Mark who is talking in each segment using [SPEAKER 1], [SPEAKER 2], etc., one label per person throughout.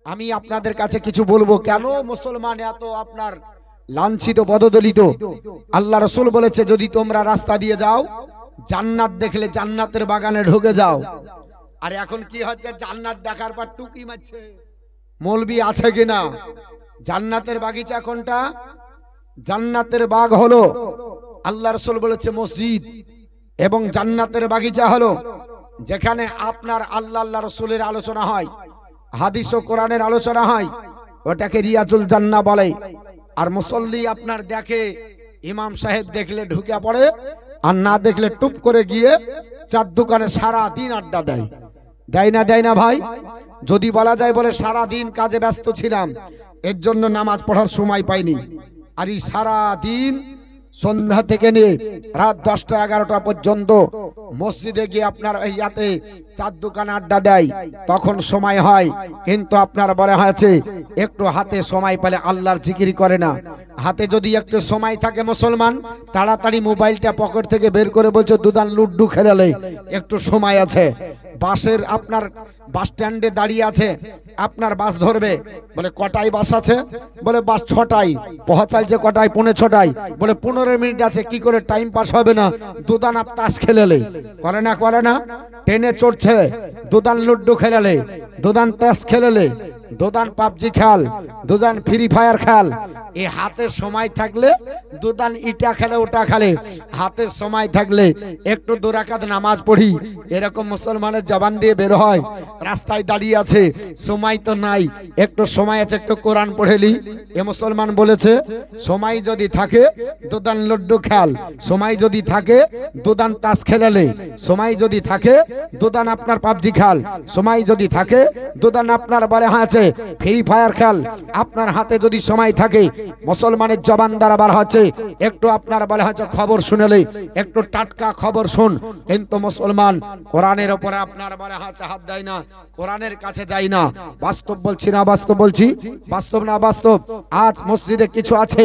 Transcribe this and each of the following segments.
[SPEAKER 1] আমি আপনাদের কাছে কিছু বলবো, কেন মুসলমান এত আপনার লাঞ্ছিত পদদলিত। আল্লাহ রাসূল বলেছে যদি তোমরা রাস্তা দিয়ে যাও জান্নাত দেখলে জান্নাতের বাগানে ঢুকে যাও। আর এখন কি হচ্ছে, জান্নাত দেখার পর টুকি মারছে মৌলবি আছে কিনা। জান্নাতের বাগিচা কোনটা? জান্নাতের বাগ হলো আল্লাহ রাসূল বলেছে মসজিদ, এবং জান্নাতের বাগিচা হলো যেখানে আপনার আল্লাহ রাসূলের আলোচনা হয়, হাদিস ও কোরআনের আলোচনা হয়, ওটাকে রিয়াজুল জান্নাহ বলে। আর মুসল্লি আপনার দেখে, ইমাম সাহেব দেখলে ঢুকে পড়ে, আর না দেখলে টুপ করে গিয়ে চার দোকানে সারা দিন আড্ডা দেয়। দেয় না দেয় না ভাই? যদি বলা যায় বলে সারা দিন কাজে ব্যস্ত ছিলাম, এর জন্য নামাজ পড়ার সময় পাইনি। আর এই সারা দিন সন্ধ্যা থেকে নিয়ে রাত 10টা 11টা পর্যন্ত মসজিদে গিয়ে আপনার ইয়াতে চার দোকান আড্ডা দেয়, তখন সময় হয়। কিন্তু আপনার বলা হয়েছে একটু হাতে সময় পেলে আল্লাহর জিকির করে না। হাতে যদি একটু সময় থাকে মুসলমান, তাড়াতাড়ি মোবাইলটা পকেট থেকে বের করে বলছে দুদান লুড্ডু খেলালে একটু সময় আছে। বাসের আপনার বাস স্ট্যান্ডে দাঁড়িয়ে আছে, আপনার বাস ধরবে, বলে কটায় বাস আছে? বলে বাস 6টায়। পৌঁছাইছে কটায়? 5:45। বলে 15 মিনিট আছে, কি করে টাইম পাস হবে না? দুদান আপ তাস খেলালে করে না? করে না? ট্রেনে চড়ছে, দুদান লুড্ডু খেলালে, দুদান তাস খেলালে, দুদান পাবজি খেল, দুদান ফ্রি ফায়ার খেল। এই হাতে সময় থাকলে দুদান ইটা খেলে ওটা খেলে, হাতে সময় থাকলে একটু 2 রাকাত নামাজ পড়ি, এরকম মুসলমানের জবান দিয়ে বের হয়। রাস্তায় দাঁড়িয়ে আছে, সময় তো নাই, একটু সময় আছে, একটু কোরআন পড়েলি। এ মুসলমান বলেছে সময় যদি থাকে দুদান লুড্ডু খেল, সময় যদি থাকে দুদান তাস খেলালে, সময় যদি থাকে দুদান আপনার পাবজি খেল, সময় যদি থাকে দুদান আপনার বলে আছে ফ্রি ফায়ার খেল। আপনার হাতে যদি সময় থাকে, মুসলমানের জবান দ্বারা বার হচ্ছে একটু আপনার বলে হচ্ছে খবর শুনেলে, একটু টাটকা খবর শুন। কিন্তু মুসলমান কোরআনের উপরে আপনার বলে হচ্ছে হাত দেয় না, কোরআনের কাছে যায় না। বাস্তব বলছি না বাস্তব বলছি? বাস্তব না বাস্তব? আজ মসজিদে কিছু আছে,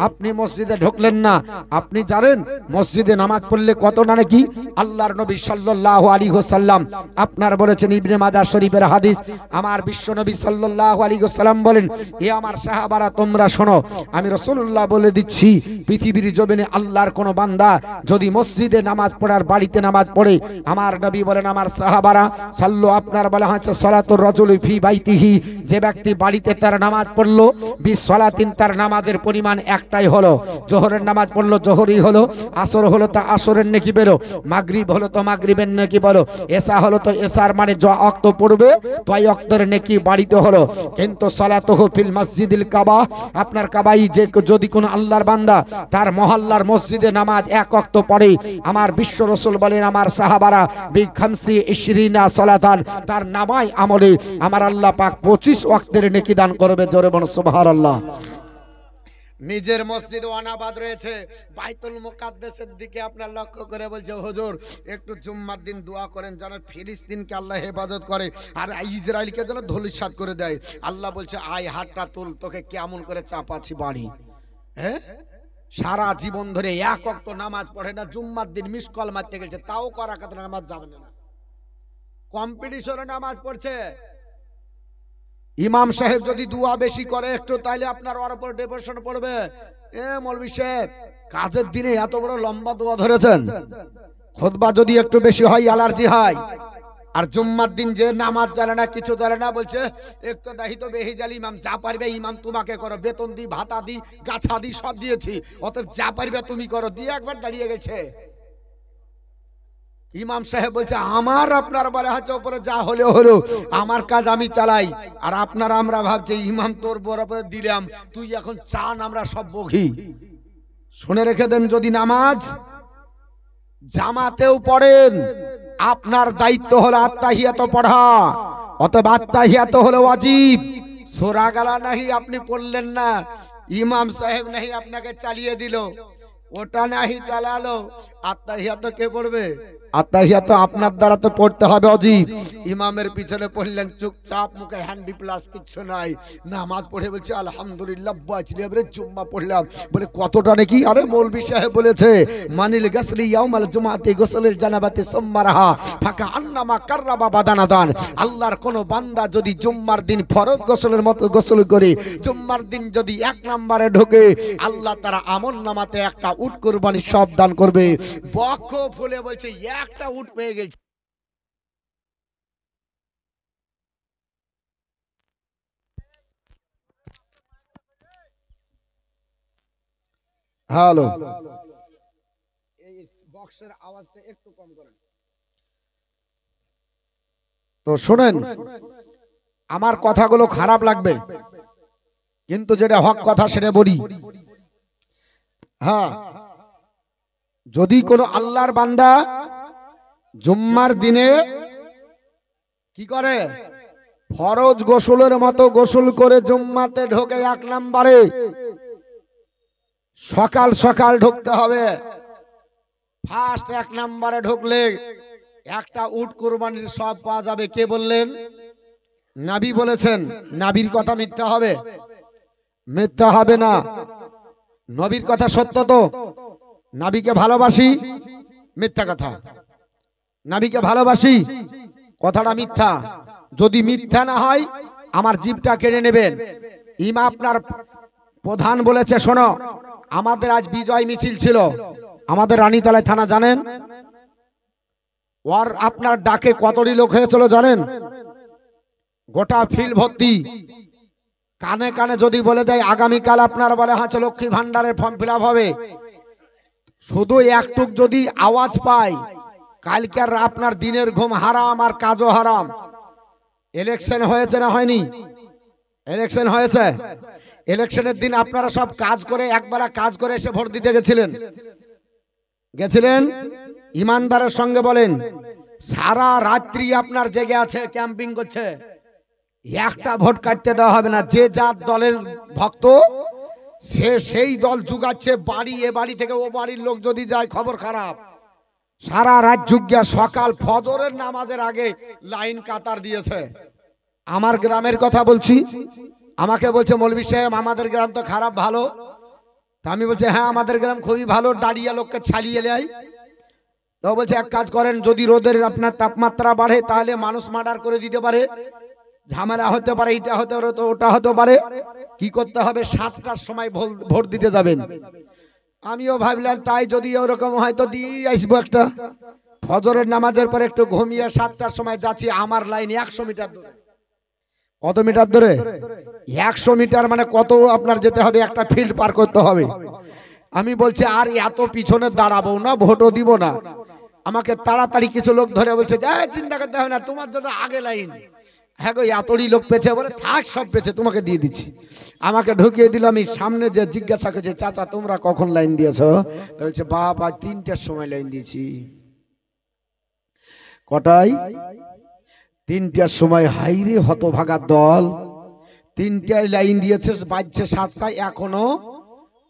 [SPEAKER 1] আপনি মসজিদে ঢুকলেন না, আপনি জানেন মসজিদে নামাজ পড়লে কত না নাকি? আল্লাহর নবী সাল্লাল্লাহু আলাইহি ওয়াসাল্লাম আপনার বলেছেন, ইবনে মাজাহ শরীফের হাদিস, আমার বিশ্ব নবী সাল্লাল্লাহু আলাইহি ওয়াসাল্লাম বলেন, এ আমার সাহাবারা তোমরা শোনো, আমি রাসূলুল্লাহ বলে দিচ্ছি, পৃথিবীর জমিনে আল্লাহর কোন বান্দা যদি মসজিদে নামাজ পড়ার বাড়িতে নামাজ পড়ে, আমার নবী বলেন আমার সাহাবারা সাল্লু, আপনার বলা হয়েছে সালাতুর রাজুলি ফি বাইতিহি, যে ব্যক্তি বাড়িতে তার নামাজ পড়লো, বিসসালাতিন, তার নামাজের পরিমাণ একটাই হলো। জোহরের নামাজ পড়লো জোহরই হলো, আসর হলো তা আসরের নেকি বেরো, মাগরিব হলো তো মাগরিবের নেকি বলো, এশা হলো তো এশার মানে য ওয়াক্ত পড়বে তাই ওয়াক্তের নেকি বাড়িতে হলো। কিন্তু সালাতুহু ফিল মসজিদিল কাবা, আপনার কাবাই যে যদি কোন আল্লাহর বান্দা তার মহল্লার মসজিদে নামাজ 1 ওয়াক্ত পড়ে, আমার বিশ্ব রাসূল বলেন আমার সাহাবারা বি খামসি ইশরিনা সালাতান, তার নামায় আমলে আমার আল্লাহ পাক 25 ওয়াক্তের নেকি দান করবে। জোরে বলুন সুবহানাল্লাহ। নিজের মসজিদ অনাবাদ রয়েছে, বাইতুল মুকাদ্দাসের দিকে আপনার লক্ষ্য করে বলছে হুজুর একটু জুম্মার দিন দোয়া করেন যেন ফিলিস্তিনকে আল্লাহ হেফাজত করে আর ইসরায়েলকে যেন ধূলিসাৎ করে দেয়। আল্লাহ বলছে আয় হাতটা তুল, তোকে কেমন করে চাপাচ্ছি বাড়ি। হ্যাঁ, সারা জীবন ধরে 1 ওয়াক্ত নামাজ পড়ে না, জুম্মার দিন মিস কল মারতে গেছে, তাও করা কাত নামাজ যাবে না, কম্পিটিশনে নামাজ পড়ছে। ইমাম সাহেব যদি দুয়া বেশি করে একটু, তাইলে আপনার ওর উপর ডিপ্রেশন পড়বে। এ মৌলভী সাহেব কাজের দিনে এত বড় লম্বা দোয়া ধরেছেন, খুতবা যদি একটু বেশি হয় অ্যালার্জি হয়। আর জুম্মার দিন যে নামাজ জানে না, কিছু জানে না, বলছে একটু দাহিত বেহিজাল ইমাম, যা পারবে ইমাম তোমাকে করো, বেতন দি, ভাতা দি, গাছা দি, সব দিয়েছি, অতএব যা পারবে তুমি করো, দিয়ে একবার দাঁড়িয়ে গেছে। ইমাম সাহেব বলছে আমার আপনার বলে হচ্ছে উপরে যা হলে হলো, আমার কাজ আমি চালাই। আর আপনারা আমরা ভাবছি ইমাম তোর বরাবর দিলাম, তুই এখন চান আমরা সব বঘি। শুনে রেখে দেন, যদি নামাজ জামাতেও পড়েন, আপনার দায়িত্ব হলো আত্তাহিয়াত পড়া, অতএব আত্তাহিয়াত হলো ওয়াজিব। সূরা গালা নাহি আপনি পড়লেন না, ইমাম সাহেব নাহি আপনাকে চালিয়ে দিল, ওটা নাহি চালালো, আত্তাহিয়াত কে পড়বে? আত্তাহিয়াত আপনার দ্বারা তো পড়তে হবে অজিব। ইমামের পিছনে পড়লেন চুপচাপ, মুখে হ্যান্ডি প্লাস কিচ্ছু নাই, নামাজ পড়ে বলছে আলহামদুলিল্লাহ বাজরিয়াবরে জুম্মা পড়লাম। বলে কতটা নাকি? আরে মৌলভী সাহেব বলেছে মানিল গাসলি ইয়াউমাল জুমাতি গোসলিল জানাবাতি সুম্মারাহা ফাকা আন্নামা কাররাবা বাদানাদান। আল্লাহর কোন বান্দা যদি জুম্মার দিন ফরজ গোসলের মতো গোসল করে জুম্মার দিন যদি 1 নম্বরে ঢোকে, আল্লাহ তারা আমল নামাতে একটা উট কুরবানি সব দান করবে। বক্ষ ফুলে বলছে একটা উট পেয়ে গেছে। হ্যালো, এই বক্সের আওয়াজটা একটু কম করেন তো। শুনেন, আমার কথাগুলো খারাপ লাগবে কিন্তু যেটা হক কথা সেটা বলি। হ্যাঁ, যদি কোনো আল্লাহর বান্দা জুম্মার দিনে কি করে ফরজ গোসলের মতো গোসল করে জুম্মাতে ঢোকে 1 নম্বরে, সকাল সকাল ঢুকতে হবে। ফার্স্ট 1 নম্বরে ঢুকলে একটা উট কুরবানির সব পাওয়া যাবে। কে বললেন? নবী বলেছেন। নবীর কথা মিথ্যা হবে? মিথ্যা হবে না। নবীর কথা সত্য তো? নবীকে ভালোবাসি? মিথ্যা কথা। নবীকে ভালোবাসি, কথাটা মিথ্যা। যদি মিথ্যা না হয় আমার জিভটা কেড়ে নেবেন। ইমা আপনার প্রধান বলেছে, শোনো, আমাদের আজ বিজয় মিছিল ছিল আমাদের রানীতলায় থানা, জানেন? ওর আপনার ডাকে কতটি লোক হয়েছিল জানেন? গোটা ফিল্ড ভর্তি। কানে কানে যদি বলে দেয় আগামীকাল আপনার বলে হচ্ছে লক্ষ্মী ভান্ডারের ফর্ম ফিল আপ হবে, শুধু একটুক যদি আওয়াজ পায় কালকে আপনার দিনের ঘুম হারাম আর কাজও হারাম। ইলেকশন হয়েছে না হয়নি? ইলেকশন হয়েছে। ইলেকশনের দিন আপনারা সব কাজ করে একবেলা কাজ করে এসে ভোট দিতে গেছিলেন? গেছিলেন? ইমানদারের সঙ্গে বলেন, সারা রাত্রি আপনার জেগে আছে, ক্যাম্পিং করছে, একটা ভোট কাটতে দেওয়া হবে না। যে যার দলের ভক্ত সে সেই দল জুগাচ্ছে, বাড়ি এ বাড়ি থেকে ও বাড়ির লোক যদি যায় খবর খারাপ। সারা রাত জুগিয়া সকাল ফজরের নামাজের আগে লাইন কাতার দিয়েছে। আমার গ্রামের কথা বলছি। আমাকে বলছে মৌলভী সাহেব আমাদের গ্রাম তো খারাপ, ভালো? তা আমি বলছি হ্যাঁ আমাদের গ্রাম খুবই ভালো, দাঁড়িয়ে লোককে ছাড়িয়ে নেয়। তো বলছে এক কাজ করেন, যদি রোদের আপনার তাপমাত্রা বাড়ে তাহলে মানুষ মার্ডার করে দিতে পারে, ঝামেলা হতে পারে, এটা হতে পারে, তো ওটা হতে পারে। কি করতে হবে? 7টার সময় ভোট দিতে যাবেন। আমিও ভাবলাম তাই, যদি ওরকম হয় তো দিয়ে আসবো একটা। ফজরের নামাজের পর একটু ঘুমিয়ে 7টার সময় যাচ্ছি। আমার লাইন 100 মিটার দূরে। কত মিটার দূরে? 100 মিটার মানে কত আপনার যেতে হবে, একটা ফিল্ড পার করতে হবে। আমি বলছি আর এত পিছনে দাঁড়াবো না, ভোটও দিব না। আমাকে তাড়াতাড়ি কিছু লোক ধরে বলছে যে চিন্তা করতে হবে না, তোমার জন্য আগে লাইন। হ্যাঁ গো, এতই লোক পেছে? বলে থাক, সব পেছে, তোমাকে দিয়ে দিচ্ছি। আমাকে ঢুকিয়ে দিল। আমি সামনে যে জিজ্ঞাসা করছি, চাচা তোমরা কখন লাইন দিয়েছ? বলছে বাবা 3টার সময় লাইন দিয়েছি। কটায়? 3টার সময়। হাইরে হতভাগার দল, 3টায় লাইন দিয়েছে, বাজছে 7টায়, এখনো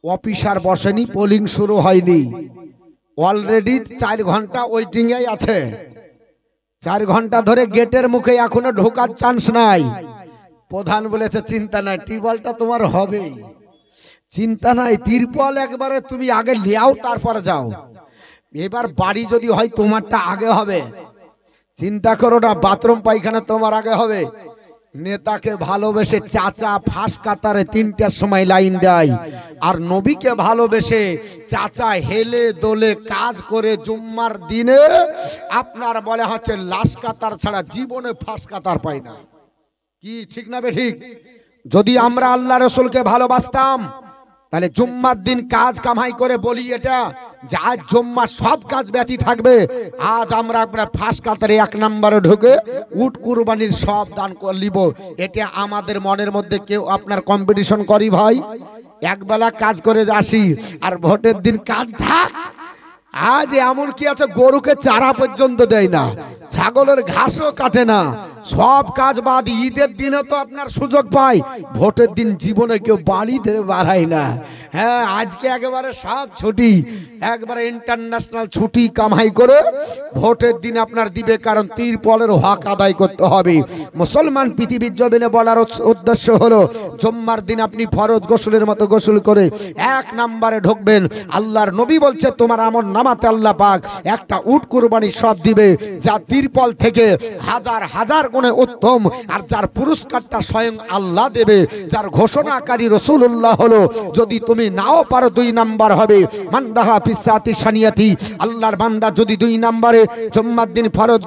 [SPEAKER 1] অফিসার বসেনি, পোলিং শুরু হয়নি। অলরেডি 4 ঘন্টা ওয়েটিং এ আছে। 4 ঘন্টা ধরে গেটের মুখে, এখনো ঢোকার চান্স নাই। প্রধান বলেছে চিন্তা নাই, টিউবওয়েলটা তোমার হবেই, চিন্তা নাই। তিরপল একবারে তুমি আগে লিয়াও তারপরে যাও। এবার বাড়ি যদি হয় তোমারটা আগে হবে, চিন্তা করো না। বাথরুম পায়খানা তোমার আগে হবে। নেতাকে ভালোবেসে চাচা ফার্স্ট কাতারে 3টার সময় লাইন দেয়, আর নবীকে ভালোবেসে চাচা হেলে দোলে কাজ করে জুম্মার দিনে আপনার বলে হচ্ছে লাস্ট কাতার ছাড়া জীবনে ফার্স্ট কাতার পায় না। কি ঠিক না বে ঠিক? যদি আমরা আল্লাহ রসুলকে ভালোবাসতাম তাহলে জুম্মার দিন কাজ কামাই করে বলি এটা যে আজ জুম্মা সব কাজ ব্যতি থাকবে, আজ আমরা আপনার ফার্স্ট কাতারে 1 নম্বরে ঢুকে উট কুরবানির সব দান করলিব। এটা আমাদের মনের মধ্যে কেউ আপনার কম্পিটিশন করি ভাই? একবেলা কাজ করে আসি আর ভোটের দিন কাজ থাক, আজ এমন কি আছে, গরুকে চারা পর্যন্ত দেয় না, ছাগলের ঘাসও কাটে না, সব কাজ বাদ। ঈদের দিনে তো আপনার সুযোগ পায়, ভোটের দিন জীবনে কেউ বাড়ি ধরে বাড়ায় না। হ্যাঁ, আজকে একেবারে সব ছুটি, একবারে ইন্টারন্যাশনাল ছুটি কামাই করে ভোটের দিন আপনার দিবে, কারণ তিরপলের হক আদায় করতে হবে। মুসলমান পৃথিবীর জমিনে বলার উদ্দেশ্য হলো, জুম্মার দিন আপনি ফরজ গোসলের মতো গোসল করে 1 নম্বরে ঢুকবেন। আল্লাহর নবী বলছে, তোমার আমল নামাতে আল্লাহ পাক একটা উট কুরবানি সব দিবে, যা তিরপল থেকে হাজার হাজার গুণে উত্তম, আর যার পুরস্কারটা স্বয়ং আল্লাহ দেবে, যার ঘোষণাকারী রাসূলুল্লাহ হলো। যদি তুমি নাও পারো 2 নাম্বার হবে, মানদাহা ফিসাতি শানিয়াতি। আল্লাহর বান্দা যদি 2 নম্বরে জুম্মার দিন ফরজ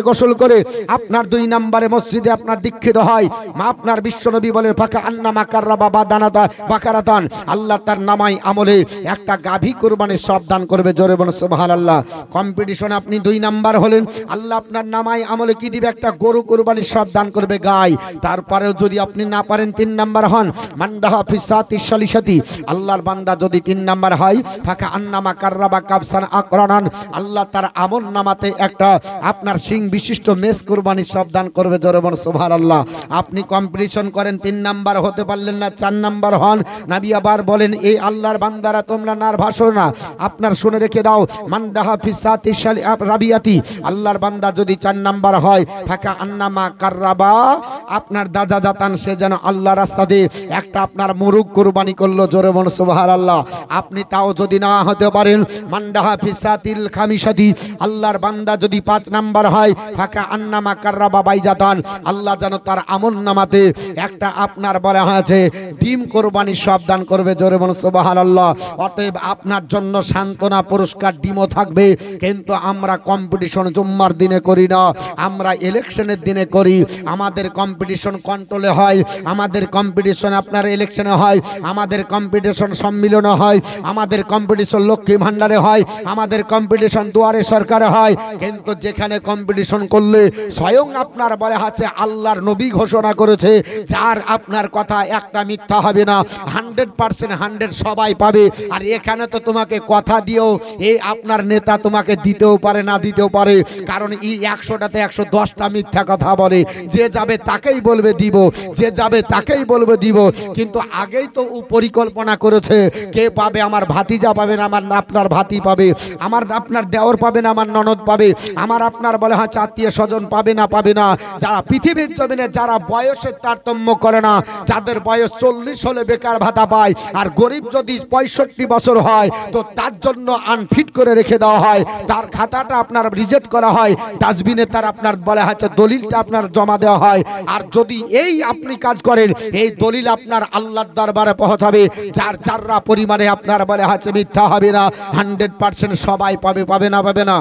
[SPEAKER 1] গোসল করে আপনার 2 নম্বরে মসজিদে আপনার দীক্ষিত হয়, আপনার বিশ্বনবী বলে ফাঁকা আন্নামা কাররাবা বাদানাতা বাকারাতান, আল্লাহ তার নামাই আমলে একটা গাভী কুরবানির সব দান করবে। জোরে বলুন সুবহানাল্লাহ। কম্পিটিশনে আপনি 2 নাম্বার হলেন, আল্লাহ আপনার নামাই আমলে কি দিবে? একটা গরু কুরবানির সব দান করবে, গায়। তারপরেও যদি আপনি না পারেন 3 নাম্বার হন, মানদাহা ফিসাতি শালিশাতি। আল্লাহর বান্দা যদি 3 নাম্বার হয়, ফাঁকা আন্নামা কাররাবা কাবসান আকরানান, আল্লাহ তার আমল নামাতে একটা আপনার সিং বিশিষ্ট মেষ কুরবানির সব দান করবে। জোরে বলুন সুবহানাল্লাহ। আপনি কম্পিটিশন করেন, 3 নাম্বার হতে পারলেন না, 4 নাম্বার হন। নবী আবার বলেন, এই আল্লাহর বান্দারা তোমরা নার্ভাস হও না, আপনার শুনে রেখে দাও, মানদাহা ফিসাতি রাবিয়াতি। আল্লাহর বান্দা যদি 4 নাম্বার হয়, ফাঁকা আন্নামা কাররাবা, আপনার দাজা জাতান, সে যেন আল্লাহ রাস্তাতে একটা আপনার মুরগ কুরবানি করলো। জোরে বলুন সুবহানাল্লাহ। আপনি তাও যদি না হতে পারেন, মানদাহা ফিসাতিল খামিসাতি। আল্লাহর বান্দা যদি 5 নাম্বার হয়, ফাঁকা আন্নামা কাররাবা বাইজাতান, আল্লাহ যেন তার আমল নামাতে একটা আপনার বলা হয়েছে ডিম কোরবানি সব দান করবে। জোরে বলুন সুবহানাল্লাহ। অতএব আপনার জন্য সান্ত্বনা পুরস্কার ডিমও থাকবে। কিন্তু আমরা কম্পিটিশন জুম্মার দিনে করি না, আমরা ইলেকশনের দিনে করি। আমাদের কম্পিটিশন কন্ট্রোলে হয়, আমাদের কম্পিটিশন আপনার ইলেকশনে হয়, আমাদের কম্পিটিশন সম্মিলনে হয়, আমাদের কম্পিটিশন লক্ষ্মী ভান্ডারে হয়, আমাদের কম্পিটিশন দুয়ারে সরকারে হয়। কিন্তু যেখানে কম্পিটিশন করলে স্বয়ং আপনার বলা আছে, আল্লাহর নবী ঘোষণা করেছে, যার আপনার কথা একটা মিথ্যা হবে না, 100% 100 সবাই পাবে। আর এখানে তো তোমাকে কথা দিয়েও এই আপনার নেতা তোমাকে দিতেও পারে, না দিতেও পারে, কারণ এই 100টাতে 110টা মিথ্যা কথা বলে। যে যাবে তাকেই বলবে দিব, যে যাবে তাকেই বলবে দিব। কিন্তু আগেই তো পরিকল্পনা করেছে, কে পাবে? আমার ভাতিজা পাবে না, আমার আপনার ভাতি পাবে, আমার আপনার দেওর পাবে না, আমার ননদ পাবে, আমার আপনার বলে হ্যাঁ আত্মীয় স্বজন পাবে না, পাবে না। যারা পৃথিবীর জমিনে যারা বয়সের তারতম্য করে না, যাদের বয়স 40 হলে বেকার ভাতা পায়, আর গরিব যদি 65 বছর হয়, তো তার জন্য আনফিট করে রেখে দেওয়া হয়, তার খাতাটা আপনার রিজেক্ট করা হয়, ডাস্টবিনে তার আপনার বলে হচ্ছে দলিলটা আপনার জমা দেওয়া হয়। আর যদি এই আপনি কাজ করেন, এই দলিল আপনার আল্লাহর দরবারে পৌঁছাবে, যার যাররা পরিমাণে আপনার বলে হচ্ছে মিথ্যা হবে না, 100% সবাই পাবে, পাবে না, পাবে না।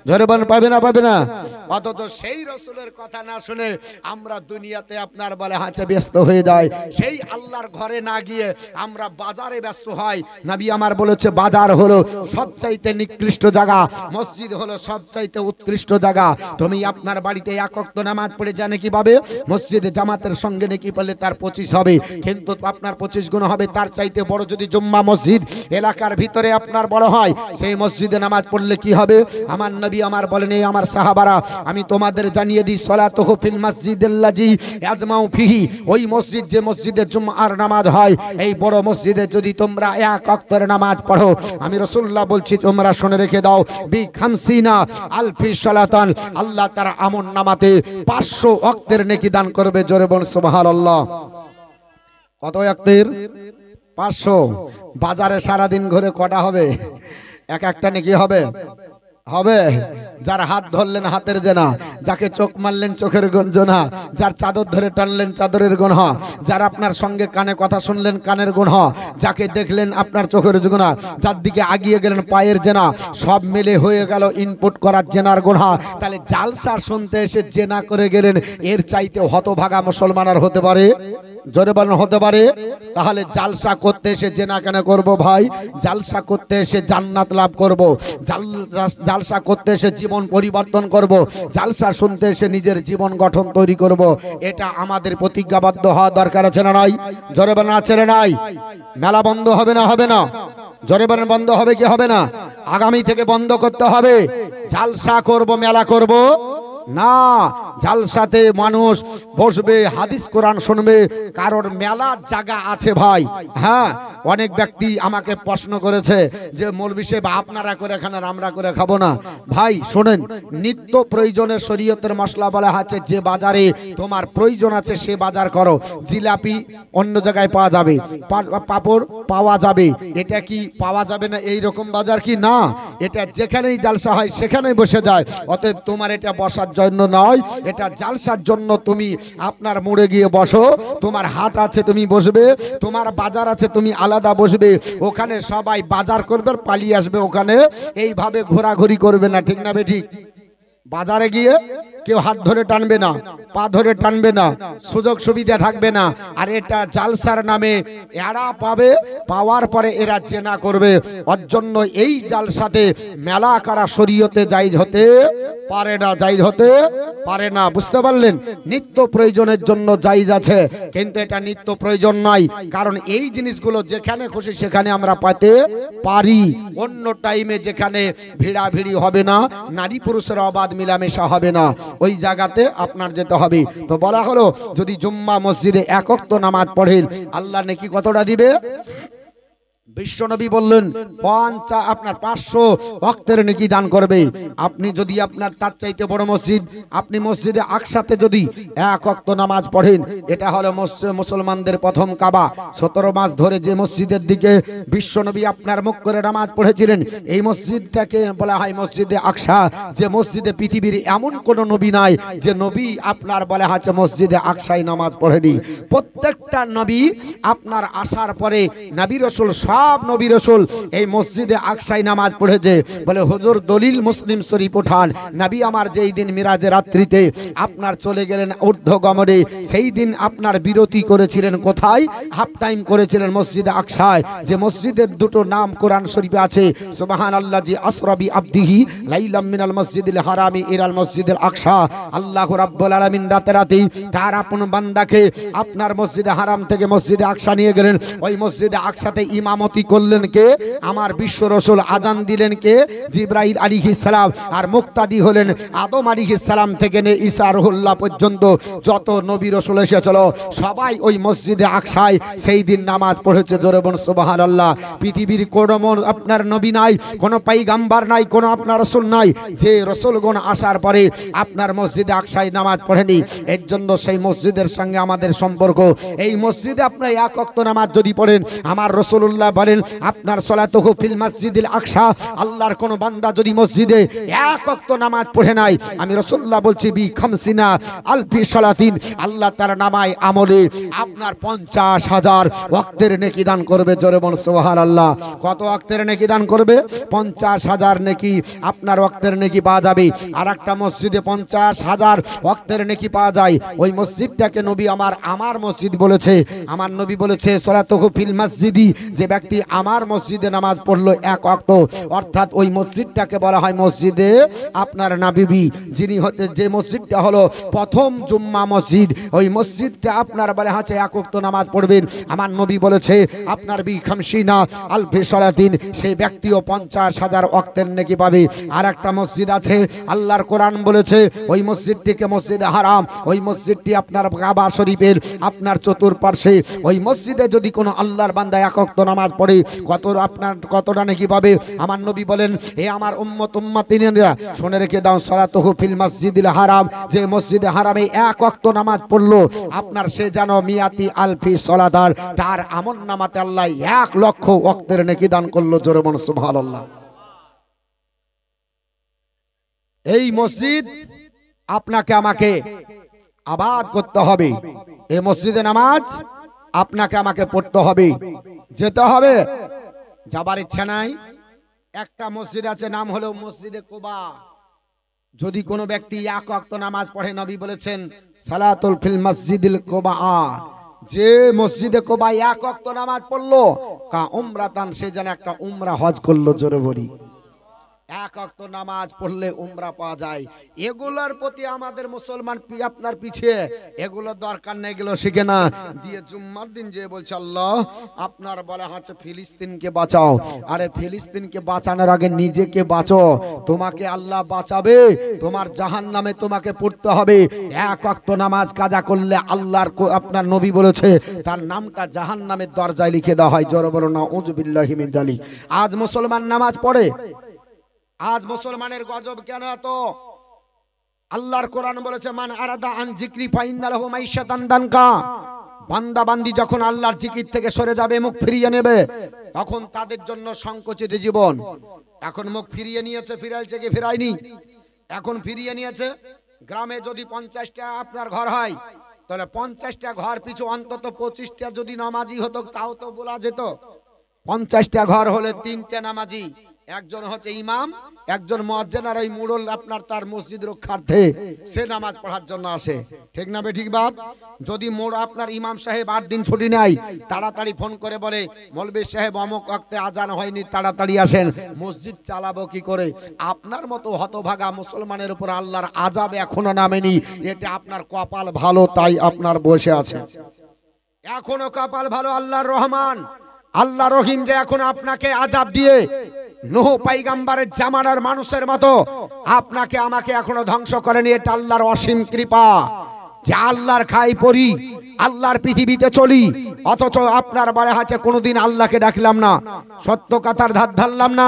[SPEAKER 1] জোরে বলেন, পাবে না, পাবে না। অথচ সেই রাসূলের কথা না শুনে আমরা দুনিয়াতে আপনার বলে হচ্ছে ব্যস্ত হয়ে যায়। সেই আল্লাহর ঘরে না গিয়ে আমরা বাজারে ব্যস্ত হয়। নবী আমার বলেছে, বাজার হলো সবচাইতে নিকৃষ্ট জায়গা, মসজিদ হলো সবচাইতে উৎকৃষ্ট জায়গা। তুমি আপনার বাড়িতে 1 ওয়াক্ত নামাজ পড়ে জানে কিভাবে? মসজিদে জামাতের সঙ্গে নাকি পড়লে তার 25 হবে, কিন্তু আপনার 25 গুণ হবে। তার চাইতে বড় যদি জুম্মা মসজিদ এলাকার ভিতরে আপনার বড় হয়, সেই মসজিদে নামাজ পড়লে কি হবে? আমার নবী আমার বলেন, এই আমার সাহাবারা, আমি তোমাদের জানিয়ে দিই, সালাতুহু ফিল মাসজিদিল্লাযী ইয়াজমাউ ফিহি, ওই মসজিদ যে মসজিদে জুমআর নামাজ হয়, এই বড় মসজিদে যদি তোমরা 1 ওয়াক্তের নামাজ পড়ো, আমি রাসূলুল্লাহ বলছি তোমরা শুনে রেখে দাও, বি খামসিনা আলফি সালাতান, আল্লাহ তার আমল নামাতে 500 ওয়াক্তের নেকি দান করবে। জোরে বলুন সুবহানাল্লাহ। কত ওয়াক্তের? 500। বাজারে সারা দিন ঘুরে কটা হবে? এক একটা নেকি হবে? হবে। যার হাত ধরলেন হাতের জেনা, যাকে চোখ মারলেন চোখের গঞ্জনা, যার চাদর ধরে টানলেন চাদরের গুনাহ, যার আপনার সঙ্গে কানে কথা শুনলেন কানের গুনাহ, যাকে দেখলেন আপনার চোখের গুনাহ, যার দিকে আগিয়ে গেলেন পায়ের জেনা, সব মিলে হয়ে গেল ইনপুট করার জেনার গুনাহ। তাহলে জালসা শুনতে এসে জেনা করে গেলেন, এর চাইতে হতভাগা মুসলমান আর হতে পারে? জোরে বলেন, হতে পারে? তাহলে জালসা করতে এসে জেনা কেন করব ভাই? জালসা করতে এসে জান্নাত লাভ করব, জালসা করতে এসে জীবন পরিবর্তন করব, জালসা শুনতে এসে নিজের জীবন গঠন তৈরি করব। এটা আমাদের প্রতিজ্ঞাবদ্ধ হওয়া দরকার আছে না নাই? জোরে বলেন, আছে না নাই? মেলা বন্ধ হবে না, হবে না? জোরে বলেন, বন্ধ হবে কি হবে না? আগামী থেকে বন্ধ করতে হবে। জালসা করব, মেলা করব না। জালসাতে মানুষ বসবে, হাদিস কোরআন শুনবে, কারোর মেলার জায়গা আছে ভাই। হ্যাঁ, অনেক ব্যক্তি আমাকে প্রশ্ন করেছে যে মৌলভী সাহেব আপনারা করে খান আর আমরা করে খাবো না। ভাই শোনেন, নিত্য প্রয়োজনের শরীয়তের মশলা বলা আছে, যে বাজারে তোমার প্রয়োজন আছে সে বাজার করো। জিলাপি অন্য জায়গায় পাওয়া যাবে, পাপড় পাওয়া যাবে, এটা কি পাওয়া যাবে না এই রকম বাজার কি? না, এটা যেখানেই জালসা হয় সেখানেই বসে যায়। অতএব তোমার এটা বসার জন্য নয়, এটা জালসার জন্য। তুমি আপনার মোড়ে গিয়ে বসো, তোমার হাট আছে তুমি বসবে, তোমার বাজার আছে তুমি আলাদা বসবে, ওখানে সবাই বাজার করবে আর পালিয়ে আসবে ওখানে। এইভাবে ঘোরাঘুরি করবে না, ঠিক না বেঠিক? বাজারে গিয়ে কেউ হাত ধরে টানবে না, পা ধরে টানবে না, সুযোগ সুবিধা থাকবে না। আর এটা জালসার নামে এরা পাবে, পাওয়ার পরে এরা চেনা করবে। ওর জন্য এই জালসাতে মেলা করা শরীয়তে জায়েজ হতে পারে না, জায়েজ হতে পারে না। বুঝতে পারলেন? নিত্য প্রয়োজনের জন্য জায়েজ আছে, কিন্তু এটা নিত্য প্রয়োজন নয়। কারণ এই জিনিসগুলো যেখানে খুশি সেখানে আমরা পেতে পারি। অন্য টাইমে যেখানে ভিড়াভিড়ি হবে না, নারী পুরুষের অবাধ মিলামেশা হবে না, ওই জায়গাতে আপনার যেতে হবে। তো বলা হলো যদি জুম্মা মসজিদে এক ওয়াক্ত নামাজ পড়েন, আল্লাহ নেকি কতটা দিবে? বিশ্বনবী বললেন আপনার 500 ওয়াক্তের নেকি দান করবে। আপনি যদি আপনার তার চাইতে বড় মসজিদ, আপনি মসজিদে আকসাতে যদি এক ওয়াক্ত নামাজ পড়েন, এটা হলো মুসলমানদের প্রথম কাবা। 17 মাস ধরে যে মসজিদের দিকে বিশ্বনবী আপনার মুখ করে নামাজ পড়েছিলেন, এই মসজিদটাকে বলা হয় মসজিদে আকসা। যে মসজিদে পৃথিবীর এমন কোন নবী নাই যে নবী আপনার বলা হচ্ছে মসজিদে আকসায় নামাজ পড়েনি। প্রত্যেকটা নবী আপনার আসার পরে নবী রাসূল সব নবী রাসূল এই মসজিদে আকসায় নামাজ পড়েছে। বলে হুজুর দলিল মুসলিম শরীফ উঠান, নবী আমার যেই দিন মিরাজের রাত্রিতে আপনার চলে গেলেন ঊর্ধ্বগমনে, সেই দিন আপনার বিরতি করেছিলেন কোথায়? হাফ টাইম করেছিলেন মসজিদে আকসায়। যে মসজিদের দুটো নাম কোরআন শরীফে আছে, সুবহানাল্লাযী আসরা বি আবদিহি লাইলাম মিনাল মসজিদিল হারামি ইলাল মসজিদিল আকসা। আল্লাহ রাব্বুল আলামিন রাতে রাতে তার আপন বান্দাকে আপনার মসজিদে হারাম থেকে মসজিদে আকসা নিয়ে গেলেন। ওই মসজিদে আকসাতে ইমামতি করলেন কে? আমার বিশ্ব রাসূল। আজান দিলেন কে? জিবরাইল আলাইহিস সালাম। আর মুক্তাদি হলেন আদম আলাইহিস সালাম থেকে নিয়ে ঈসা রুহুল্লাহ পর্যন্ত যত নবী রাসূল এসেছিল সবাই ওই মসজিদে আকসায় সেই দিন নামাজ পড়েছে। জোরে বলুন সুবহানাল্লাহ। পৃথিবীর কোনো আপনার নবী নাই, কোনো পয়গম্বর নাই, কোনো আপনার রাসূল নাই যে রাসূলগণ আসার পরে আপনার মসজিদে আকসায় নামাজ পড়েনি। এর জন্য সেই মসজিদের সঙ্গে আমাদের সম্পর্ক। এই মসজিদে আপনার এক ওয়াক্ত নামাজ যদি পড়েন, আমার রাসূলুল্লাহ বলেন আপনার সলাতুহু ফিল মসজিদিল আকসা। আল্লাহর কোন বান্দা যদি মসজিদে এক ওয়াক্ত নামাজ পড়ে নাই, আমি রাসূলুল্লাহ বলছি বি খামসিনা আলফি সালাতিন, আল্লাহ তার নামায় আমলে আপনার 50,000 ওয়াক্তের নেকি দান করবে। জোরে বলুন সুবহানাল্লাহ। কত ওয়াক্তের নেকি দান করবে? 50,000 নেকি আপনার ওয়াক্তের নেকি পাওয়া যাবে। আর একটা মসজিদে 50,000 ওয়াক্তের নেকি পাওয়া যায়। ওই মসজিদটাকে নবী আমার মসজিদ বলেছে। আমার নবী বলেছে সলাতুহু ফিল মসজিদি, যে ব্যক্তি আমার মসজিদে নামাজ পড়লো এক ওয়াক্ত, অর্থাৎ ওই মসজিদটাকে বলা হয় মসজিদে আপনার নববী। যিনি হতে যে মসজিদটা হলো প্রথম জুম্মা মসজিদ, ওই মসজিদটা আপনার বলে আছে এক ওয়াক্ত নামাজ পড়বেন। আমার নবী বলেছে আপনার বি খামসিনা আলফি সালাতিন, সেই ব্যক্তিও 50,000 ওয়াক্তের নেকি পাবে। আর একটা মসজিদ আছে, আল্লাহর কোরআন বলেছে ওই মসজিদটিকে মসজিদে হারাম। ওই মসজিদটি আপনার কাবা শরীফের আপনার চতুর্পার্শ্বে। ওই মসজিদে যদি কোনো আল্লাহর বান্দা এক ওয়াক্ত নামাজ পড়ে কতটা নেকি পাবে? আমার নবী বলেন হে আমার উম্মতিনেরা শুনে রেখে দাও, সলাতুহু ফিল মসজিদিল হারাম, যে মসজিদে হারামে এক ওয়াক্ত নামাজ পড়লো আপনার সে যেন মিয়াতি আলফি সলাদার, তার আমল নামাতে আল্লাহ 1,00,000 ওয়াক্তের নেকি দান করলো। জোরে বলুন সুবহানাল্লাহ। এই মসজিদ আপনাকে আমাকে আবাদ করতে হবে। এই মসজিদে নামাজ আপনাকে আমাকে পড়তে হবে, যেতে হবে। যাবার ইচ্ছা নাই? একটা মসজিদ আছে, নাম হলো মসজিদে কুবা। যদি কোনো ব্যক্তি এক ওয়াক্ত নামাজ পড়ে, নবী বলেছেন সালাতুল ফিল মসজিদিল কুবা, যে মসজিদে কুবা এক ওয়াক্ত নামাজ পড়লো কা উমরাতান, সে যেন একটা উমরা হজ করলো। জোরে বলি এক ওয়াক্ত নামাজ পড়লে উমরা পাওয়া যায়। এগুলোর প্রতি আমাদের মুসলমান আপনার পিছিয়ে, এগুলো দরকার নেই, এগুলো শিখে না দিয়ে জুম্মার দিন যে বলছে আল্লাহ আপনার বলা হচ্ছে ফিলিস্তিনকে বাঁচাও। আরে ফিলিস্তিনকে বাঁচানোর আগে নিজেকে বাঁচো, তোমাকে আল্লাহ বাঁচাবে, তোমার জাহান্নামে তোমাকে পড়তে হবে। এক ওয়াক্ত নামাজ কাজা করলে আল্লাহর আপনার নবী বলেছে তার নামটা জাহান্নামের দরজায় লিখে দেওয়া হয়। জোরে বলো না উযবিল্লাহি মিন যালিক। আজ মুসলমান নামাজ পড়ে, আজ মুসলমানের গজব কেন এত? আল্লাহর কোরআন বলেছে মান আরাদা আন যিকরি ফাইন্না লাহু মাইশাতান দানকা। বান্দা বান্দি যখন আল্লাহর জিকির থেকে সরে যাবে, মুখ ফিরিয়ে নেবে, তখন তাদের জন্য সংকুচিত জীবন। এখন মুখ ফিরিয়ে নিয়েছে, ফিরাইছে কি ফিরায়নি? এখন ফিরিয়ে নিয়েছে। গ্রামে যদি 50টা আপনার ঘর হয়, তাহলে 50টা ঘর পিছু অন্তত 25টা যদি নামাজি হতো তাও তো বলা যেত। 50টা ঘর হলে 3টে নামাজি, একজন হচ্ছে ইমাম, একজন মুয়াজ্জিন, আর ওই মুড়ল আপনার তার মসজিদ রক্ষার্থে সে নামাজ পড়ার জন্য আসে। ঠিক না বেঠিক বাপ? যদি মোড় আপনার ইমাম সাহেব 8 দিন ছুটি নেয়, তাড়াতাড়ি ফোন করে বলে মৌলভী সাহেব অমুক ওয়াক্তে আজান হয়নি, তাড়াতাড়ি আসেন, মসজিদ চালাবো কি করে? আপনার মতো হতভাগা মুসলমানের উপর আল্লাহর আযাব এখনো নামেনি। এটা আপনার কপাল ভালো, তাই আপনার বসে আছেন। এখনো কপাল ভালো, আল্লাহর রহমান, আল্লাহ রহিম, যে এখন আপনাকে আযাব দিয়ে নূহ পয়গম্বরের জামানার মানুষের মতো আপনাকে আমাকে এখনো ধ্বংস করেনি। এটা আল্লাহর অসীম কৃপা যে আল্লাহর খাই পড়ি, আল্লাহর পৃথিবীতে চলি, অথচ আপনার বলে আছে কোনোদিন আল্লাহকে ডাকলাম না, সত্য কথার ধার ধারলাম না,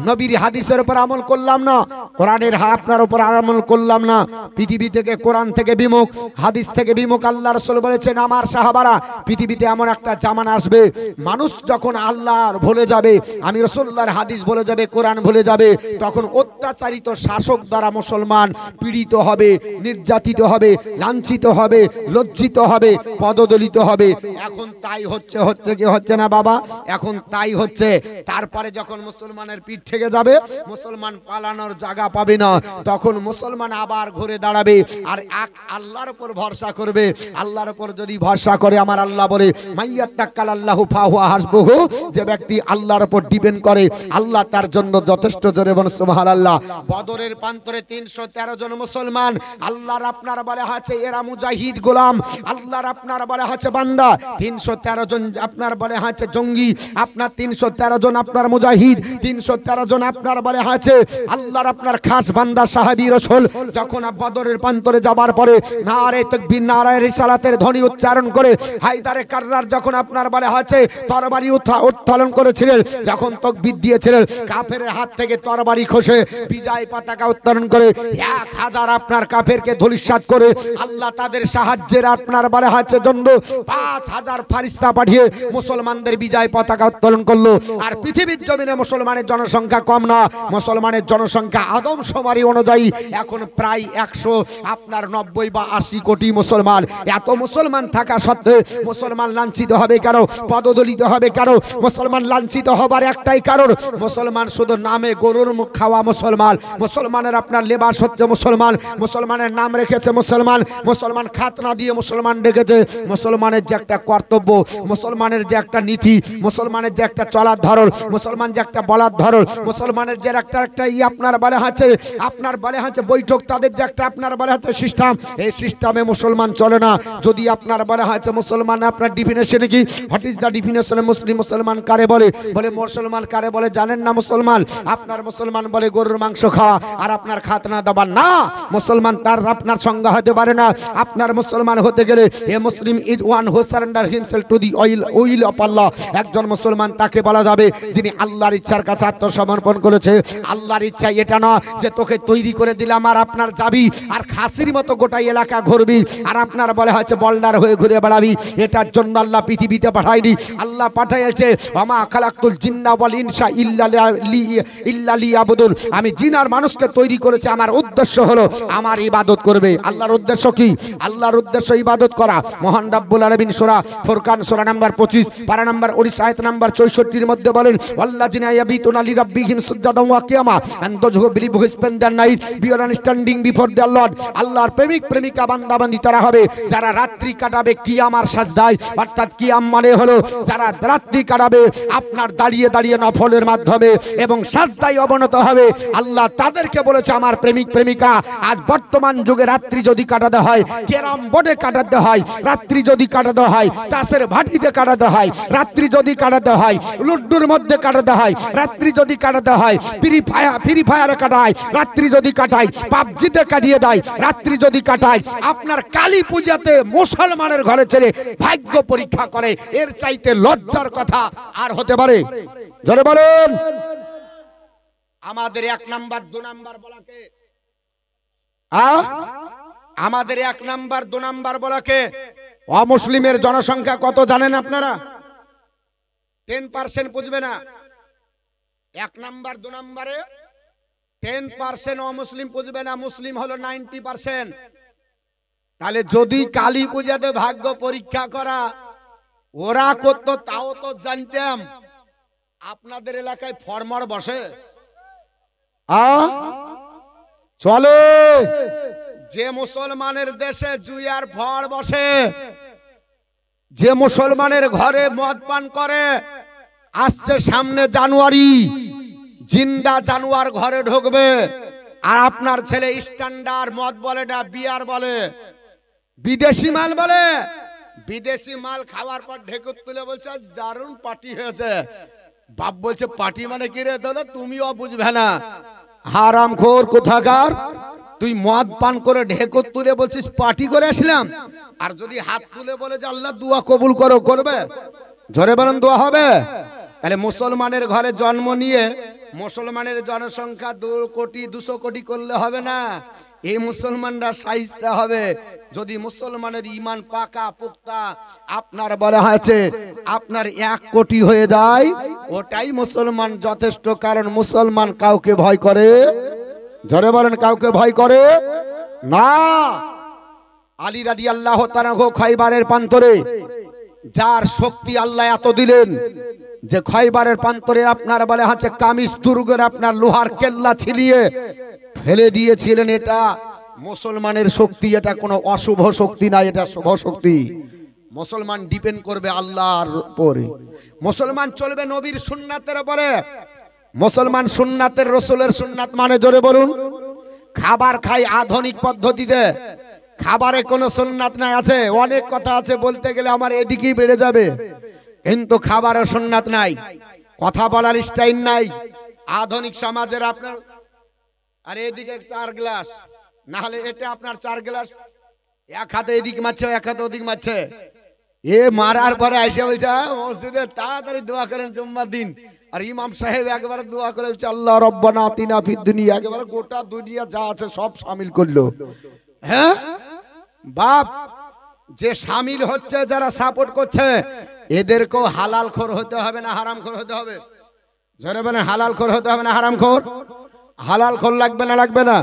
[SPEAKER 1] নবীর হাদিসের উপর আমল করলাম না, কোরআনের আপনার উপর আমল করলাম না, পৃথিবী থেকে কোরআন থেকে বিমুখ, হাদিস থেকে বিমুখ। আল্লাহ রাসূল বলেছেন আমার সাহাবারা, পৃথিবীতে এমন একটা জামানা আসবে মানুষ যখন আল্লাহর ভুলে যাবে, আমি রাসূলুল্লাহর হাদিস ভুলে যাবে, কোরআন ভুলে যাবে, তখন অত্যাচারিত শাসক দ্বারা মুসলমান পীড়িত হবে, নির্যাতিত হবে, লাঞ্ছিত হবে, লজ্জিত হবে, পদদলিত হবে। এখন তাই হচ্ছে, হচ্ছে কি হচ্ছে না বাবা? এখন তাই হচ্ছে। তারপরে যখন মুসলমানের পিঠ থেকে যাবে, মুসলমান পালানোর জায়গা পাবে না, তখন মুসলমান আবার ঘুরে দাঁড়াবে আর এক আল্লাহর উপর ভরসা করবে। আল্লাহর উপর যদি ভরসা করে, আমার আল্লাহ বলে মাইয়াত্তাকাল আল্লাহু ফাহুয়া হাসবুহু, যে ব্যক্তি আল্লাহর উপর ডিপেন্ড করে আল্লাহ তার জন্য যথেষ্ট। জোরে বলুন সুবহানাল্লাহ। বদরের প্রান্তরে 313 জন মুসলমান, আল্লাহর আপনার বলে আছে এরা মুজাহিদ গোলাম, আল্লাহর আপনার বলে আছে বান্দা। 313 জন আপনার বলে আছে জঙ্গি, আপনার 313 জন আপনার মুজাহিদ, 313 জন আপনার বলে আছে আল্লাহর আপনার খাস বান্দা সাহাবী রাসূল। যখন বদরের প্রান্তরে যাবার পরে নারে তাকবীর, নারে রিসালাতের ধ্বনি উচ্চারণ করে হায়দারে কাররার যখন আপনার বলে আছে তরবারি উত্তোলন করেছিলেন, যখন তাকবীর দিয়েছিলেন, কাফেরের হাত থেকে তরবারি খসে বিজয় পতাকা উত্তোলন করে 1000 আপনার কাফেরকে ধূলিসাৎ করে আল্লাহ তাদের সাহায্যের আপনার বলে আছে জন্য 5000 ফারিস্তা পাঠিয়ে মুসলমানদের বিজয় পতাকা উত্তোলন করলো। আর পৃথিবীর জমিনে মুসলমানের জনসংখ্যা কম না, মুসলমানের জনসংখ্যা আদমশুমারি অনুযায়ী এখন প্রায় 190 বা 80 কোটি মুসলমান। এত মুসলমান থাকা সত্ত্বেও মুসলমান লাঞ্ছিত হবে কেন? পদদলিত হবে কেন? মুসলমান লাঞ্ছিত হবার একটাই কারণ, মুসলমান শুধু নামে গরুর মুখ খাওয়া মুসলমান, মুসলমানের আপনার লেবাস হচ্ছে মুসলমান, মুসলমানের নাম রেখেছে মুসলমান, মুসলমান খাতনা দিয়ে মুসলমান ডেকেছে। মুসলমানের যে একটা কর্তব্য, মুসলমানের যে একটা নীতি, মুসলমানের যে একটা চলার ধরন, মুসলমান যে একটা বলার ধরন, মুসলমানের যে একটা আপনার বলে আছে বৈঠক, তাদের যে একটা আপনার বলে আছে সিস্টেম, এই সিস্টেমে মুসলমান চলে না। যদি আপনার বলে আছে মুসলমান আপনার ডিফিনেশন কি, হোয়াট ইজ দ্য ডিফিনেশন মুসলিম? মুসলমান কারে বলে? বলে মুসলমান কারে বলে জানেন না? মুসলমান আপনার মুসলমান বলে গরুর মাংস খাওয়া আর আপনার খাতনা দেওয়া না। মুসলমান তার আপনার সংজ্ঞা হতে পারে না। আপনার মুসলমান হতে গেলে a Muslim is one who surrender himself to the will of Allah. একজন মুসলমান তাকে বলা যাবে যিনি আল্লাহর ইচ্ছার কাছে আত্মসমর্পণ করেছে। আল্লাহর ইচ্ছা এটা না যে তোকে তৈরি করে দিলাম আর আপনার যাবি আর খাসির মতো গোটা এলাকা ঘুরবি আর আপনার বলে হচ্ছে বল্ডার হয়ে ঘুরে বেড়াবি। এটার জন্য আল্লাহ পৃথিবীতে পাঠায়নি। আল্লাহ পাঠাইছে ওয়ামা খালাকতুল জিন্না ওয়াল ইনসা ইল্লা লিয়াবুদুন। আমি জিন আর মানুষকে তৈরি করেছি, আমার উদ্দেশ্য হলো আমার ইবাদত করবে। আল্লাহর উদ্দেশ্য কি? আল্লাহর উদ্দেশ্য ইবাদত করা। মহান রব্বুল আলামিন সূরা ফুরকান সূরা নাম্বার 25 পারা নাম্বার 19 আয়াত নাম্বার 64 এর মধ্যে বলেন ওয়াল্লাযিনা ইয়াবিতুনা লিরাব্বিহিম সুজদান ওয়া কিয়ামা and those who believe who spend their night before standing before their Lord আল্লাহর প্রেমিক প্রেমিকা বান্দা বান্দি তারা হবে যারা রাত্রি কাটাবে কিয়ামার সাজদায় অর্থাৎ কিয়াম মানে হলো যারা রাত্রি কাটাবে আপনার দাঁড়িয়ে দাঁড়িয়ে নফলের মাধ্যমে এবং সাজদায় অবনত হবে আল্লাহ তাদেরকে বলেছে আমার প্রেমিক প্রেমিকা আজ বর্তমান যুগে রাত্রি যদি কাটাতে হয় ক্যারাম বোর্ডে কাটাতে হয় রাত্রি যদি কাটাতে হয় তাসের ভাটিতে কাটাতে হয় রাত্রি যদি কাটাতে হয় লুড্ডুর মধ্যে কাটাতে হয় রাত্রি যদি কাটাতে হয় ফ্রি ফায়ারে কাটায় রাত্রি যদি কাটায় পাবজিতে কাটিয়ে দেয় রাত্রি যদি কাটায় আপনার কালী পূজাতে মুসলমানের ঘরে ছেড়ে ভাগ্য পরীক্ষা করে এর চাইতে লজ্জার কথা আর হতে পারে জোরে বলেন আমাদের 1 নাম্বার 2 নাম্বার বলাকে আমাদের 1 নাম্বার 2 নাম্বার বলাকে অমুসলিমের জনসংখ্যা কত জানেন আপনারা 10% বুঝবে না 1 নাম্বার 2 নম্বরে 10% অমুসলিম বুঝবে না মুসলিম হলো 90%। তাহলে যদি কালী পূজাতে ভাগ্য পরীক্ষা করা ওরা করতো তাও তো জানতাম আপনাদের এলাকায় ফরমার বসে চলে যে মুসলমানের দেশে জুয়ার ফড় বসে যে মুসলমানের ঘরে মদ পান করে আসছে সামনে জানুয়ারি জিন্দা জানুয়ার ঘরে ঢুকবে আর আপনার ছেলে স্ট্যান্ডার্ড মদ বলে না বিয়ার বলে বিদেশি মাল বলে বিদেশি মাল খাওয়ার পর ঢেকুর তুলে বলছে দারুণ পার্টি হয়েছে বাপ বলছে পার্টি মানে কি রে দাদা তুমিও বুঝবে না হারামখোর কোথাকার তুই মদ পান করে ঢেকুর তুলে বলছিস পার্টি করে আসলাম আর যদি হাত তুলে বলে যে আল্লাহ দোয়া কবুল করো করবে জোরে বলেন দোয়া হবে তাহলে মুসলমানের ঘরে জন্ম নিয়ে মুসলমানের জনসংখ্যা 2 কোটি 200 কোটি করলে হবে না এই মুসলমানরা সাইজতে হবে যদি মুসলমানের ঈমান পাকা পুক্তা আপনার বলা হয়েছে আপনার 1 কোটি হয়ে যায় ওটাই মুসলমান যথেষ্ট কারণ মুসলমান কাউকে ভয় করে জোরে বলেন কাউকে ভয় করে না আলী রাদিয়াল্লাহু তাআলা খয়বারের প্রান্তরে যার শক্তি আল্লাহ এত দিলেন যে খয়বারের প্রান্তরে আপনার বলে আছে কামিজ দুর্গের আপনার লোহার কেল্লা ছিলিয়ে ফেলে দিয়েছিলেন এটা মুসলমানের শক্তি এটা কোনো অশুভ শক্তি না এটা শুভ শক্তি মুসলমান ডিপেন্ড করবে আল্লাহর উপরে মুসলমান চলবে নবীর সুন্নাতের উপরে মুসলমান সুন্নাতের রাসূলের সুন্নাত মানে জোরে বলুন খাবার খাই আধুনিক পদ্ধতিতে খাবারে কোনো সুন্নাত নাই আছে অনেক কথা আছে বলতে গেলে আমার এদিকেই বেড়ে যাবে কিন্তু খাবারের সুন্নাত নাই কথা বলার স্টাইল নাই আধুনিক সমাজের আপনার আর এদিকে 4 গ্লাস না হলে এটা আপনার 4 গ্লাস এক হাতে এদিক মারছে এক হাতে ওদিক মারছে এ মারার পরে আইসা বলছে মসজিদে তাড়াতাড়ি দোয়া করেন জুম্মার দিন আর ইমাম সাহেব একবার দোয়া করে বলছে আল্লাহ রব্বানা আতিনা ফিদ দুনিয়া একেবারে গোটা দুনিয়া যা আছে সব শামিল করলো হ্যাঁ বাপ যে শামিল হচ্ছে যারা সাপোর্ট করছে এদেরকেও হালালখোর হতে হবে না হারামখোর হতে হবে জোরে বলেন হালালখোর হতে হবে না হারামখোর হালালখোর লাগবে না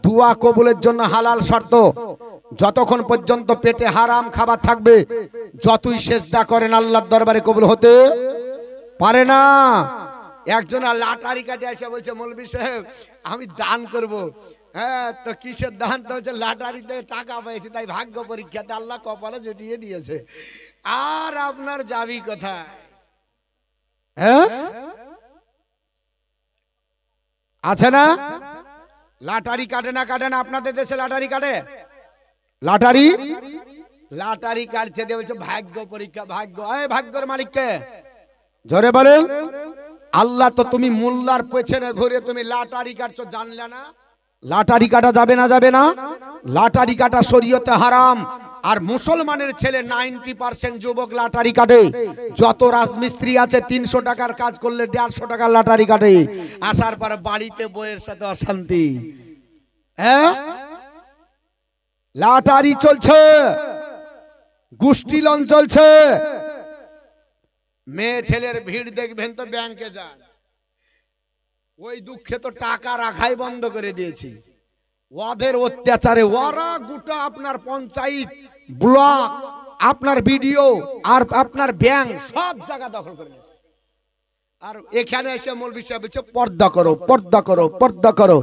[SPEAKER 1] দোয়া কবুলের জন্য হালাল শর্ত যতক্ষণ পর্যন্ত পেটে হারাম খাবার থাকবে যতই সেজদা করেন আল্লাহর দরবারে কবুল হতে পারে না একজন লাটারি কাটে এসে বলছে মৌলভী সাহেব আমি দান করব হ্যাঁ তো কিসের দান তো হচ্ছে লাটারিতে টাকা পেয়েছি তাই ভাগ্য পরীক্ষাতে আল্লাহ কপালে জুটিয়ে দিয়েছে আর আপনার যাবি কোথায় হ্যাঁ আছে না লাটারি কাটে না আপনাদের দেশে লাটারি কাটে লাটারি কাটছে দিয়ে বলছে ভাগ্য পরীক্ষা ভাগ্যের মালিককে জোরে বলেন আল্লাহ তো তুমি মোল্লার পেছনে ঘুরে তুমি লাটারি কাটছো জানলে না লাটারি কাটা যাবে না লাটারি কাটা শরীয়তে হারাম আর মুসলমানের ছেলে 90% যুবক লাটারি কাটে যত রাজমিস্ত্রি আছে 300 টাকার কাজ করলে 150 টাকার লাটারি কাটে আসার পর বাড়িতে বউয়ের সাথে অশান্তি হ্যাঁ লাটারি চলছে গোষ্ঠী লোন চলছে মেয়ে ছেলের ভিড় দেখবেন তো ব্যাংকে যান ওই দুঃখে তো টাকা রাখাই বন্ধ করে দিয়েছি ওদের অত্যাচারে ওরা গোটা আপনার পঞ্চায়েত ব্লক আপনার ভিডিও আর আপনার ব্যাংক সব জায়গা দখল করে নিয়েছে। আর এখানে এসে মৌলভী সাহেব বলছে পর্দা করো, পর্দা করো, পর্দা করো।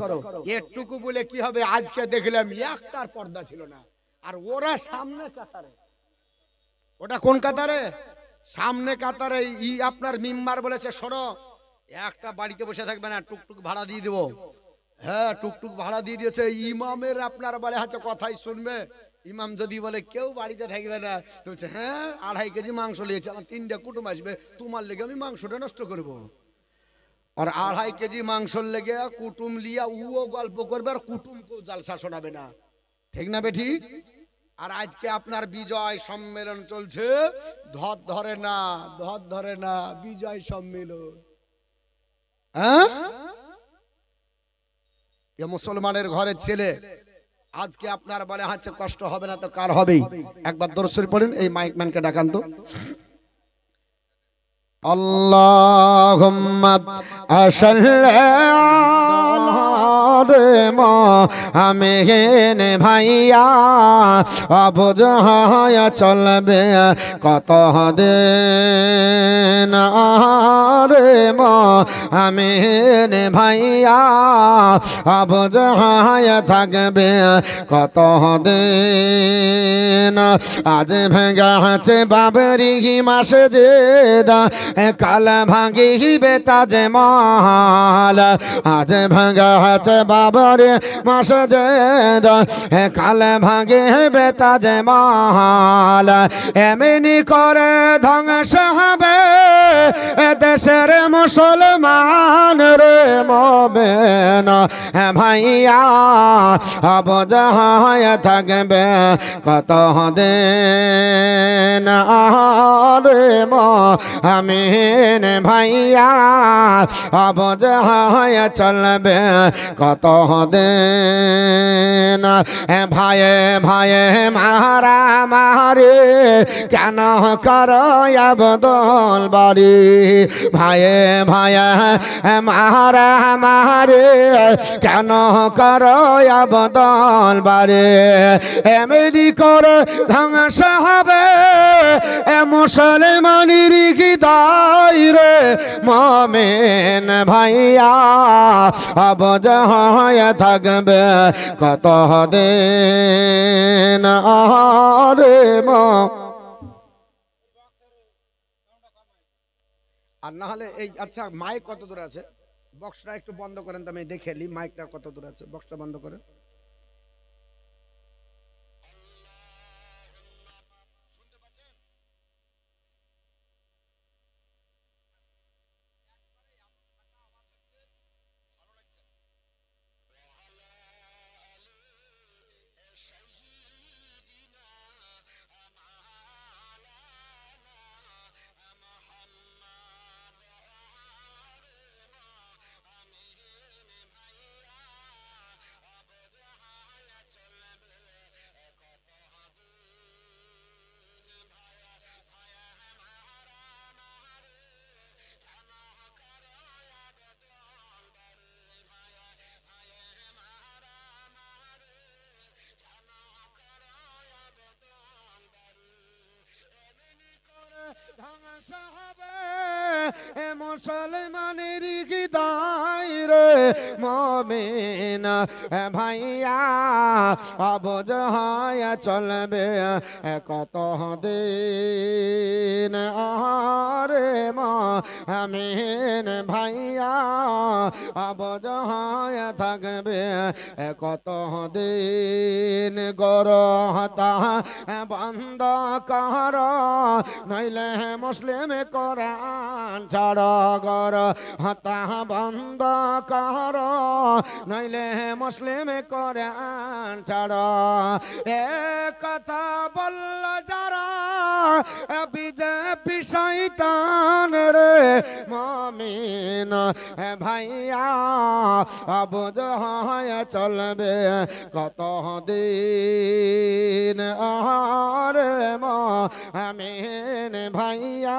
[SPEAKER 1] এটুকু বলে কি হবে? আজকে দেখলাম একটার পর্দা ছিল না। আর ওরা সামনে কাতারে, ওটা কোন কাতারে? সামনে কাতারে। আপনার মিম্বার বলেছে শোনো, একটা বাড়িতে বসে থাকবে না, টুকটুক ভাড়া দিয়ে দেবো। হ্যাঁ, টুকটুক ভাড়া দিয়ে দিয়েছে। ইমামের আপনার বলে হচ্ছে কথাই শুনবে। ইমাম যদি বলে কেউ বাড়িতে থাকবে না, তো বলছে হ্যাঁ 2.5 কেজি মাংস নিয়েছে, আমার 3টা কুটুম আসবে, তোমার লেগে আমি মাংসটা নষ্ট করব। আর 2.5 কেজি মাংসর লেগে কুটুম লিয়া উও গল্প করবে, আর কুটুমকেও জালসা শোনাবে না। ঠিক না বেঠিক? আর আজকে আপনার বিজয় সম্মেলন চলছে, ধর ধরে না, ধর ধরে না, বিজয় সম্মেলন। হ্যাঁ, এ মুসলমানের ঘরের ছেলে আজকে আপনার বলে হচ্ছে কষ্ট হবে না তো কার হবেই। একবার দরুদ শরীফ পড়েন, এই মাইকম্যানকে ডাকান তো। আল্লাহুম্মা সাল্লি আলা মুহাম্মাদিন ভাইয়া অবুঝায়া চলবে কত দিন রে মুহাম্মাদিন ভাইয়া অবুঝায়া থাকবে কত দিন। আজ ভেঙে আছে বাবরি মসজিদ, কাল ভাঙিবে তাজমহল। আজ ভাঙা আছে বাবর মসজিদ, কাল ভাঙিবে তাজমহল। এমনি করে ধ্বংস হবে দেশের মুসলমান রে মুমিন ভাইয়া অবুঝায়া থাকবে কত দিন রে মুমিন ভাইয়া অবুঝায়া চলবে কত দিন। ভাইয়ে ভাইয়ে মারা মারে কেন করো আব্দুল বারী? ভাইয়ে ভাইয়ে মারা মারে কেন করো আব্দুল বারী? এমনি করে ধ্বংস হবে মুসলমানের হৃদয় রে মুমিন ভাইয়া অবুঝায়া থাকবে কত দিন রে আর না হলে এই আচ্ছা মাইক কত দূর আছে? বক্সটা একটু বন্ধ করেন তো, আমি দেখে নি মাইকটা কত দূর আছে। বক্সটা বন্ধ করেন। ধ্বংস হবে মুসলমানের হৃদয় রে মুমিন ভাইয়া অবুঝায়া চলবে কত দিন রে মুমিন ভাইয়া অবুঝায়া থাকবে কত দিন। গরহতা বন্ধ কর নইলে মুসলিম কোরআন ছাড়। গর হতা বন্ধ কর নইলে মুসলিম কোরআন ছাড়। এ কথা বলল যারা বিজেপি শয়তান রে মুমিন ভাইয়া অবুঝায়া চলবে কত দিন রে মুমিন ভাইয়া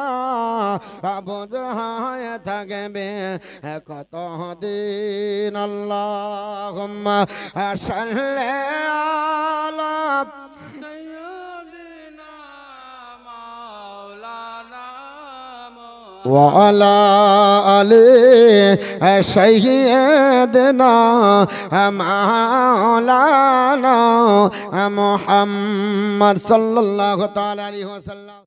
[SPEAKER 1] অবুঝায়া থাকবে কত দিন। আল্লাহুম্মা সাল্লি আলা ওয়ালা আলে সাইয়্যিদিনা মাওলানা মুহাম্মদ সাল্লাল্লাহু তাআলা আলাইহি ওয়াসাল্লাম।